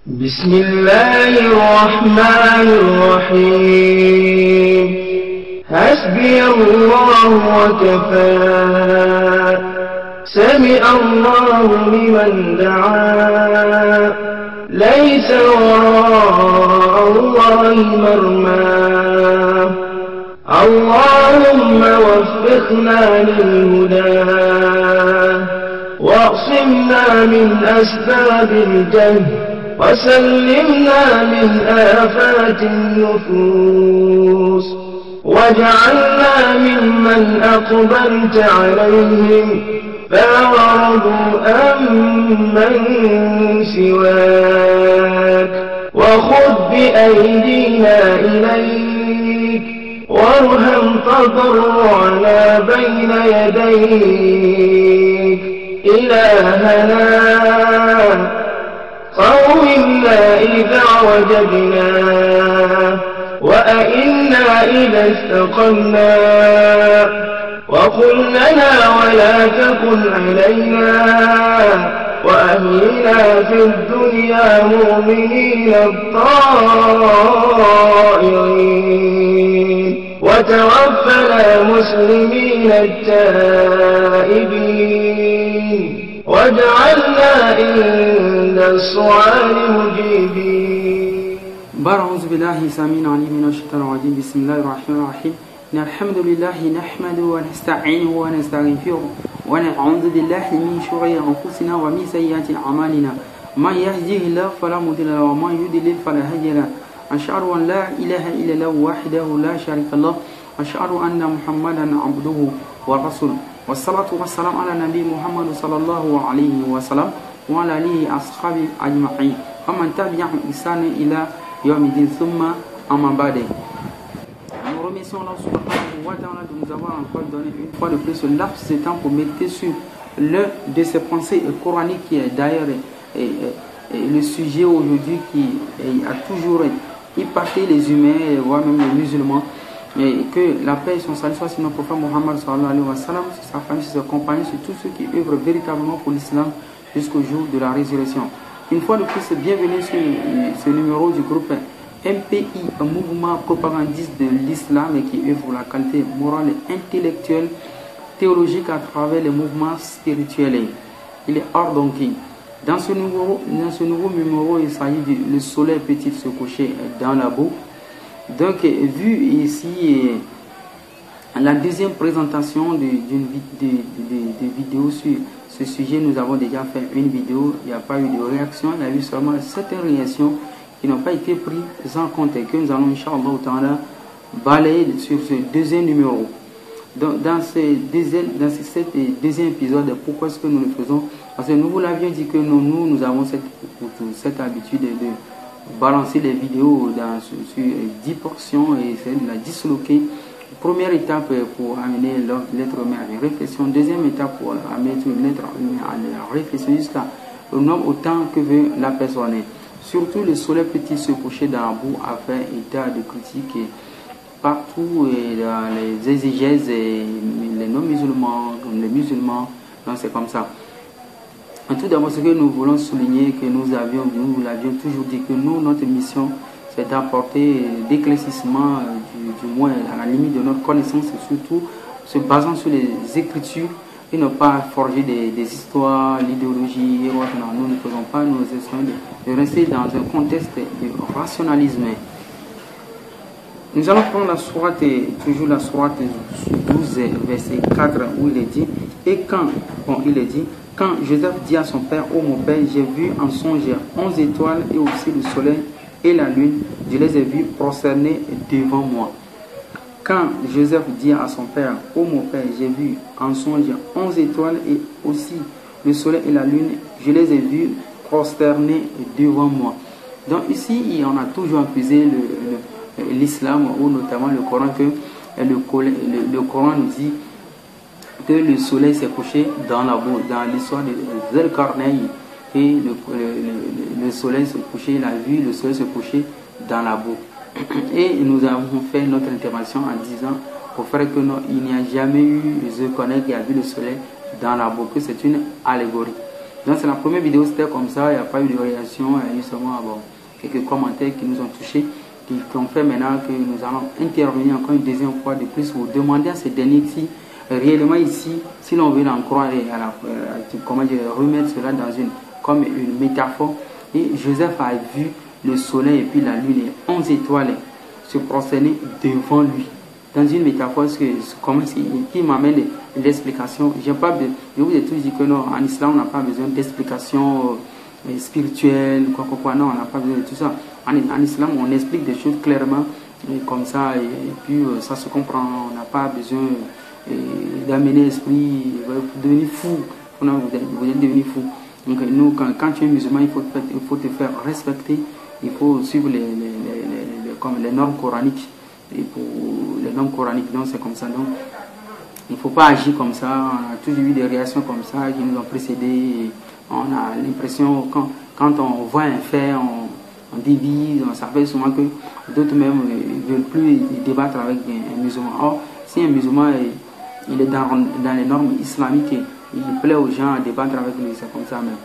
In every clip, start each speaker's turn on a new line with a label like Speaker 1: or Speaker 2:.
Speaker 1: بسم الله الرحمن الرحيم حسبي الله وكفى سمع الله لمن دعا ليس وراء الله مرمى اللهم وفقنا للهدى واعصمنا من أسباب الجهل وسلمنا من آفات النفوس واجعلنا ممن أقبلت عليهم فأعرضوا أمن سواك وخذ بأيدينا إليك وارحم تضرعنا بين يديك إلهنا قومنا إذا وجدنا وأئنا إذا استقمنا وقل لنا ولا تكن علينا وأهلنا في الدنيا مؤمنين الطائعين وتوفنا مسلمين التائبين واجعلنا عند السؤال مجيبين.
Speaker 2: أعوذ بالله السميع العليم من الشيطان الرجيم. بسم الله الرحمن الرحيم. الحمد لله نحمده ونستعينه ونستغفره ونعوذ بالله من شرور أنفسنا ومن سيئات أعمالنا من يهده الله فلا مضل له ومن يضلل فلا هادي له أشهد أن لا إله إلا الله وحده لا شريك له أشهد أن محمدا عبده ورسوله والصلاة والسلام على نبي محمد صلى الله عليه وسلم وعلى آله أصحابه أجمعين ومن تبعهم بإحسان إلى يوم الدين ثم أما بعد. Nous remercions Allah subhanahu wa ta'ala de nous avoir encore donné une fois de plus ce laps de temps pour méditer sur l'un de ces pensées coraniques qui est d'ailleurs le sujet aujourd'hui qui a toujours impacté les humains, voire même les musulmans. Et que la paix et son salut soit sur notre prophète Mohammed sallallahu alayhi wa sallam, sur sa famille, sur ses compagnons, sur tous ceux qui œuvrent véritablement pour l'islam jusqu'au jour de la résurrection. Une fois de plus, bienvenue sur ce numéro du groupe MPI, un mouvement propagandiste de l'islam et qui œuvre pour la qualité morale et intellectuelle, théologique à travers les mouvements spirituels. Il est hors donc. Dans ce nouveau numéro, il s'agit du le soleil peut-il se coucher dans la boue. Donc, vu ici la deuxième présentation de vidéos sur ce sujet, nous avons déjà fait une vidéo, il n'y a pas eu de réaction, il y a eu seulement certaines réactions qui n'ont pas été prises en compte et que nous allons, Inch'Allah, balayer sur ce deuxième numéro. Donc, dans ce deuxième épisode, pourquoi est-ce que nous le faisons? Parce que nous vous l'avions dit que nous avons cette habitude de balancer les vidéos sur 10 portions et essayer de la disloquer. Première étape pour amener l'être humain à la réflexion. Deuxième étape pour amener l'être humain à la réflexion jusqu'à le nombre autant que veut la personne. Surtout le soleil peut-il se coucher dans la boue à faire état de critique partout dans les exégèses, les non-musulmans, les musulmans. Donc c'est comme ça. Tout d'abord, ce que nous voulons souligner, que nous l'avions toujours dit, que notre mission, c'est d'apporter d'éclaircissement, du moins à la limite de notre connaissance, et surtout se basant sur les écritures, et ne pas forger des histoires, l'idéologie et autres. Non, nous ne faisons pas, nous essayons de rester dans un contexte de rationalisme. Nous allons prendre toujours la sourate 12, verset 4, où il est dit, quand Joseph dit à son père, ô mon père, j'ai vu en songe 11 étoiles et aussi le soleil et la lune, je les ai vus prosternés devant moi. Quand Joseph dit à son père, ô mon père, j'ai vu en songe 11 étoiles et aussi le soleil et la lune, je les ai vus prosternés devant moi. Donc ici, on a toujours accusé l'islam, ou notamment le Coran, que le Coran nous dit que le soleil s'est couché dans la boue, dans l'histoire de Zulkarnayn, et le soleil se couchait, il a vu le soleil se coucher dans la boue. Et nous avons fait notre intervention en disant au frère que non, il n'y a jamais eu Zulkarnayn qui a vu le soleil dans la boue, que c'est une allégorie. Donc c'est la première vidéo, c'était comme ça, il n'y a pas eu de réaction, il y a eu seulement quelques commentaires qui nous ont touchés, qui ont fait maintenant que nous allons intervenir encore une deuxième fois de plus pour demander à ces derniers si réellement ici, si l'on veut en croire comment dire, remettre cela dans comme une métaphore. Et Joseph a vu le soleil et puis la lune et 11 étoiles se prosterner devant lui. Dans une métaphore, qui m'amène l'explication. Je vous ai tous dit que non, en islam, on n'a pas besoin d'explication spirituelle, quoi. Non, on n'a pas besoin de tout ça. En islam, on explique des choses clairement, comme ça, et puis ça se comprend. On n'a pas besoin d'amener l'esprit, vous devenir fou. Vous êtes devenu fou. Donc, nous, quand tu es musulman, il faut te faire respecter. Il faut suivre les normes coraniques. Et pour les normes coraniques, donc c'est comme ça. Donc, il ne faut pas agir comme ça. On a toujours eu des réactions comme ça qui nous ont précédés. On a l'impression, quand on voit un fait, on divise. On s'appelle souvent que d'autres même ne veulent plus débattre avec un musulman. Or, si un musulman il est dans les normes islamiques, il plaît aux gens à débattre avec lui, c'est comme ça même.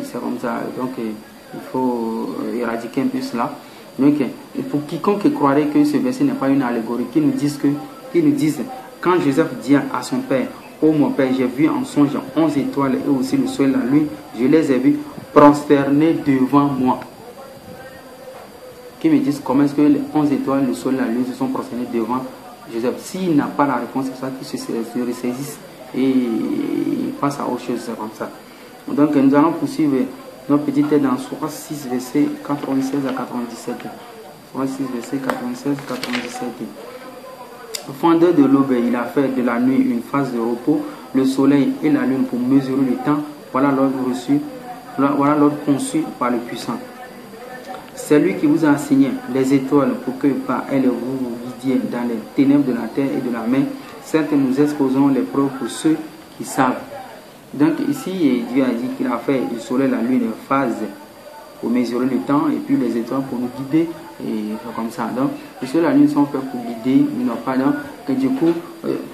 Speaker 2: C'est comme ça. Donc, il faut éradiquer un peu cela. Donc, pour quiconque croirait que ce verset n'est pas une allégorie, qui nous disent quand Joseph dit à son père, oh mon père, j'ai vu en songe 11 étoiles et aussi le soleil et la lune, je les ai vus prosterner devant moi. Qui me disent comment est-ce que les 11 étoiles, le soleil et la lune se sont prosternés devant Joseph. S'il n'a pas la réponse, c'est ça qu'il se ressaisisse et il passe à autre chose, c'est comme ça. Donc nous allons poursuivre notre petite tête dans Sourate 6, verset 96 à 97. Sourate 6, verset 96 à 97. Fondeur de l'aube, il a fait de la nuit une phase de repos, le soleil et la lune pour mesurer le temps. Voilà l'ordre reçu, voilà l'ordre conçu par le puissant. C'est lui qui vous a enseigné les étoiles pour que par elles vous guidiez dans les ténèbres de la terre et de la mer. Certes, nous exposons les preuves pour ceux qui savent. Donc ici, Dieu a dit qu'il a fait du soleil, la lune, une phase pour mesurer le temps et puis les étoiles pour nous guider et comme ça. Donc le soleil et la lune sont faits pour guider, mais non pas donc. Et du coup,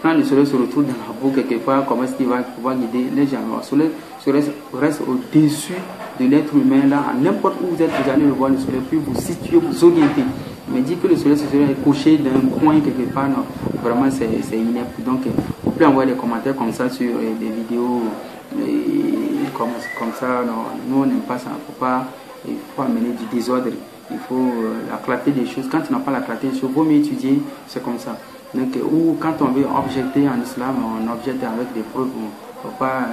Speaker 2: quand le soleil se retrouve dans la boue quelque part, comment est-ce qu'il va pouvoir guider les gens? Le soleil reste au-dessus de l'être humain là, n'importe où vous êtes, vous allez le voir le soleil, puis vous situez, vous orientez. Mais dit que le soleil est couché d'un coin quelque part, non, vraiment c'est inepte. Donc vous pouvez envoyer des commentaires comme ça sur des vidéos comme ça. Non, nous on n'aime pas ça, il faut amener du désordre, il faut la clarté des choses. Quand tu n'as pas la clarté des choses, il vaut mieux étudier, c'est comme ça. Donc, ou quand on veut objecter en islam, on objecte avec des preuves, on ne faut pas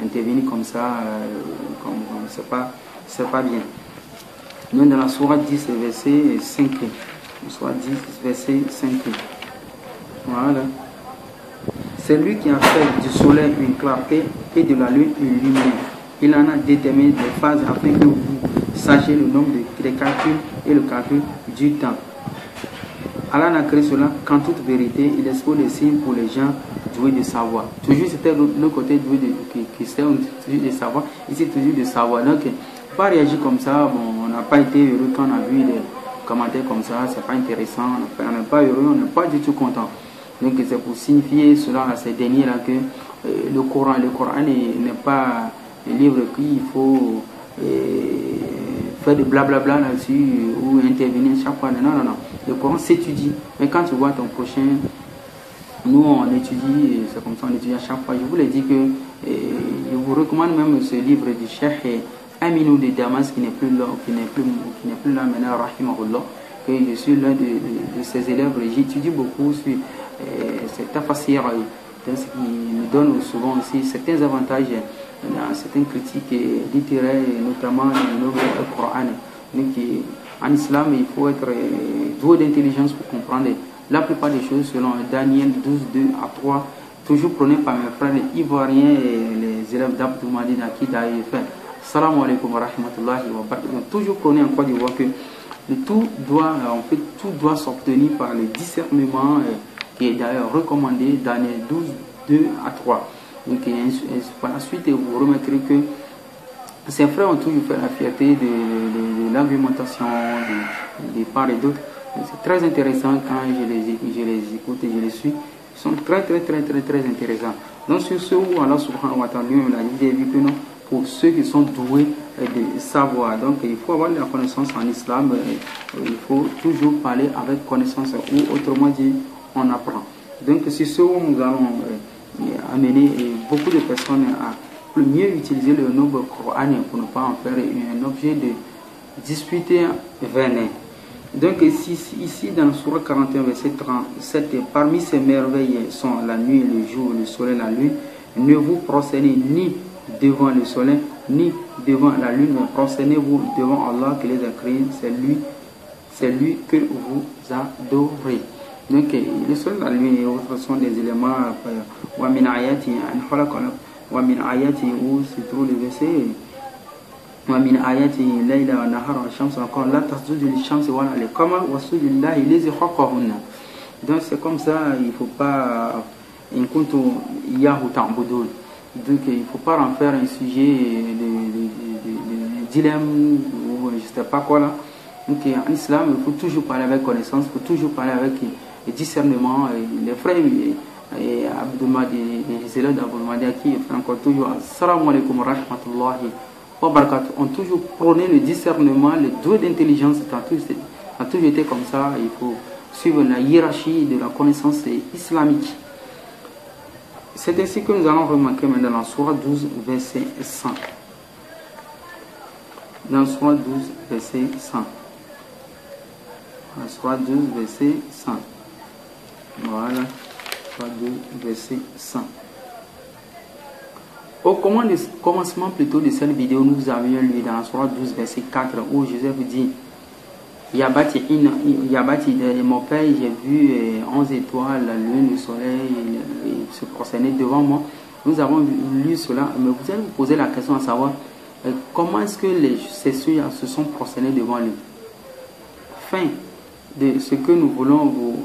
Speaker 2: intervenir comme ça, c'est pas bien. Donc dans la sourate 10, verset 5. Sourate 10, verset 5. Voilà. C'est lui qui a fait du soleil une clarté et de la lune une lumière. Il en a déterminé les phases afin que vous sachiez le nombre des calculs et le calcul du temps. Allah n'a créé cela qu'en toute vérité, il expose les signes pour les gens doués de savoir. Toujours c'était le côté doué qui sait toujours de savoir, ici toujours de savoir. Donc, pas réagir comme ça, bon, on n'a pas été heureux quand on a vu des commentaires comme ça, c'est pas intéressant, on n'est pas heureux, on n'est pas du tout content. Donc c'est pour signifier cela à ces derniers-là que le Coran n'est pas un livre qu'il faut faire de blablabla là-dessus ou intervenir chaque fois. Non. Le Coran s'étudie, mais quand tu vois ton prochain, nous on étudie, c'est comme ça on étudie à chaque fois. Je vous l'ai dit que je vous recommande même ce livre du Cheikh Aminou de Damas qui n'est plus là maintenant, rahimahullah, que je suis l'un de ses élèves. J'étudie beaucoup sur cet tafsir, ce qui me donne souvent aussi certains avantages dans certaines critiques littéraires, notamment dans le Coran. Donc en islam, il faut être doué d'intelligence pour comprendre la plupart des choses selon Daniel 12, 2 à 3, toujours prôné par mes frères les Ivoiriens et les élèves d'Abdou Madi qui d'ailleurs fait. Salam alaikum wa rahmatullahi wa barakatuh. Toujours prôné en Côte d'Ivoire que tout doit s'obtenir par le discernement qui est d'ailleurs recommandé Daniel 12, 2 à 3. Donc par la suite, vous remarquerez que ces frères ont toujours fait la fierté de l'argumentation de part et d'autre. C'est très intéressant quand je les écoute et je les suis. Ils sont très intéressants. Donc sur ce où Allah subhanahu wa ta'ala lui-même a dit que non, pour ceux qui sont doués de savoir. Donc il faut avoir de la connaissance en islam, il faut toujours parler avec connaissance, ou autrement dit, on apprend. Donc c'est ce où nous allons amener beaucoup de personnes à mieux utiliser le noble Coran pour ne pas en faire un objet de dispute vaine. Donc ici dans le Sourate 41 verset 37, parmi ces merveilles sont la nuit, le jour, le soleil, la lune. Ne vous prosternez ni devant le soleil ni devant la lune, mais prosternez-vous devant Allah qui les a créés, c'est lui que vous adorez. Donc le soleil, la lune et autres sont des éléments wa min ayati an khalaqa wa min ayati où se trouve le verset wa min ayati layla wa nahara wa shamsa wa la tasjudu lish-shamsi wa la lil-qamar wasjudu lillahi allazi khalaqahunna. Donc c'est comme ça, il ne faut pas in kuntu iyyahu ta'budun. Donc il ne faut pas en faire un sujet de dilemme ou je ne sais pas quoi là. Donc en islam, il faut toujours parler avec connaissance, il faut toujours parler avec discernement. Les frères les élèves d'Abdul qui encore toujours assalamu alaikum wa rahmatullahi wa barakatuh, ont toujours prôné le discernement, le doué d'intelligence. Ça a toujours été comme ça. Il faut suivre la hiérarchie de la connaissance islamique. C'est ainsi que nous allons remarquer maintenant dans la Sourate 12 verset 100. Dans la Sourate 12 verset 100. La Sourate 12 verset 100. Voilà. Sourate 12 verset 100. Au commencement plutôt de cette vidéo, nous avions lu dans la Sourate 12 verset 4 où Joseph dit Yabati, mon père, j'ai vu 11 étoiles, la lune, le soleil se prosterner devant moi. Nous avons lu cela, mais vous allez vous poser la question à savoir comment est-ce que ces cieux se sont prosternés devant lui. Fin de ce que nous voulons vous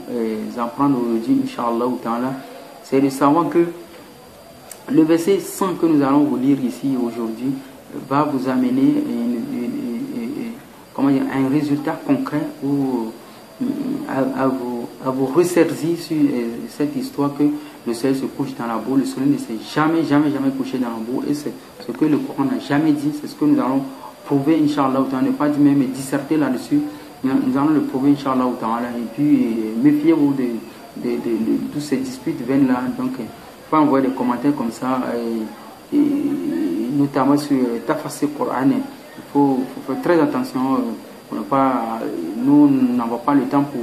Speaker 2: apprendre aujourd'hui, Inch'Allah, c'est de savoir que le verset 100 que nous allons vous lire ici aujourd'hui va vous amener un résultat concret ou à vous ressaisir sur cette histoire que le soleil se couche dans la boue. Le soleil ne s'est jamais couché dans la boue, et c'est ce que le Coran n'a jamais dit. C'est ce que nous allons prouver, Inch'Allah, ne pas dire même disserter là-dessus. Nous allons le prouver, Inch'Allah, et puis méfiez-vous de toutes ces disputes vaines là. Donc pas envoyer des commentaires comme ça, et notamment sur Tafsir Coran. Il faut faire très attention pour ne pas. Nous n'avons pas le temps pour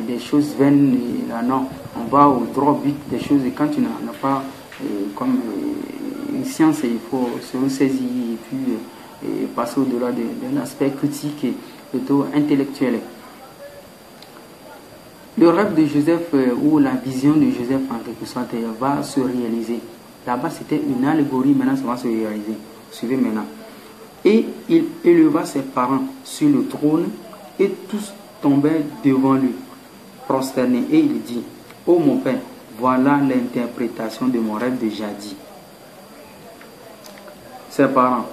Speaker 2: des choses vaines. Là, non, on va au droit but des choses, et quand tu n'as pas comme une science, il faut se ressaisir et puis passer au-delà d'un aspect critique et plutôt intellectuel. Le rêve de Joseph ou la vision de Joseph en quelque sorte va se réaliser. Là-bas c'était une allégorie, maintenant ça va se réaliser. Suivez maintenant. Et il éleva ses parents sur le trône et tous tombèrent devant lui, prosternés. Et il dit, ô mon père, voilà l'interprétation de mon rêve de jadis. Ses parents,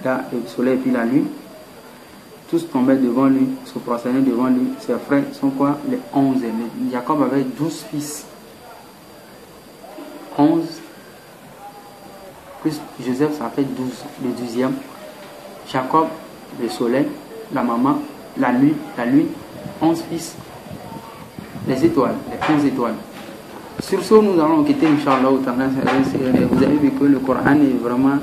Speaker 2: là, le soleil et puis la lune, tous tombaient devant lui, se prosternaient devant lui. Ses frères sont quoi? Les 11. Jacob avait 12 fils. 11 plus Joseph, ça fait 12. Le 12e. Jacob, le soleil, la maman, la lune, 11 fils. Les étoiles, les 11 étoiles. Sur ce, nous allons quitter, Inch'Allah. Vous avez vu que le Coran est vraiment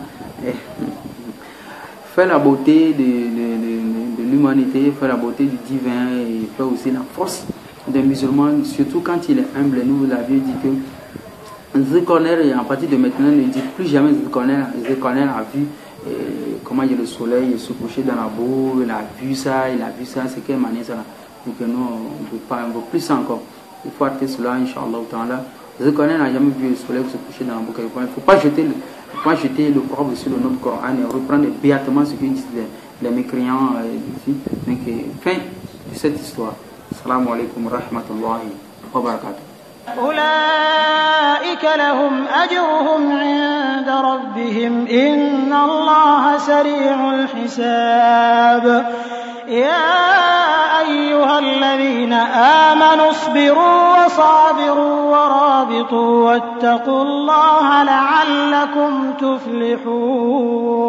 Speaker 2: fait la beauté de l'humanité, fait la beauté du divin, et fait aussi la force des musulmans, surtout quand il est humble. Nous l'avions dit que Zulkarnain, à partir de maintenant, ne dit plus jamais Zulkarnain a vu comment il y a le soleil se coucher dans la boue, il a vu ça, c'est quelle manière ça. Donc nous, on ne veut plus ça encore. Il faut arrêter cela, Inch'Allah. Zulkarnain n'a jamais vu le soleil se coucher dans la boue. Il ne faut pas jeter le proverbe sur le nom du Coran et reprendre béatement ce que disent les mécréants. Donc, fin de cette histoire. Assalamu alaikum wa rahmatullahi wa barakatuh.
Speaker 3: أولئك لهم أجرهم عند ربهم إن الله سريع الحساب يا أيها الذين آمنوا اصبروا وصابروا ورابطوا ورابطوا واتقوا الله لعلكم تفلحون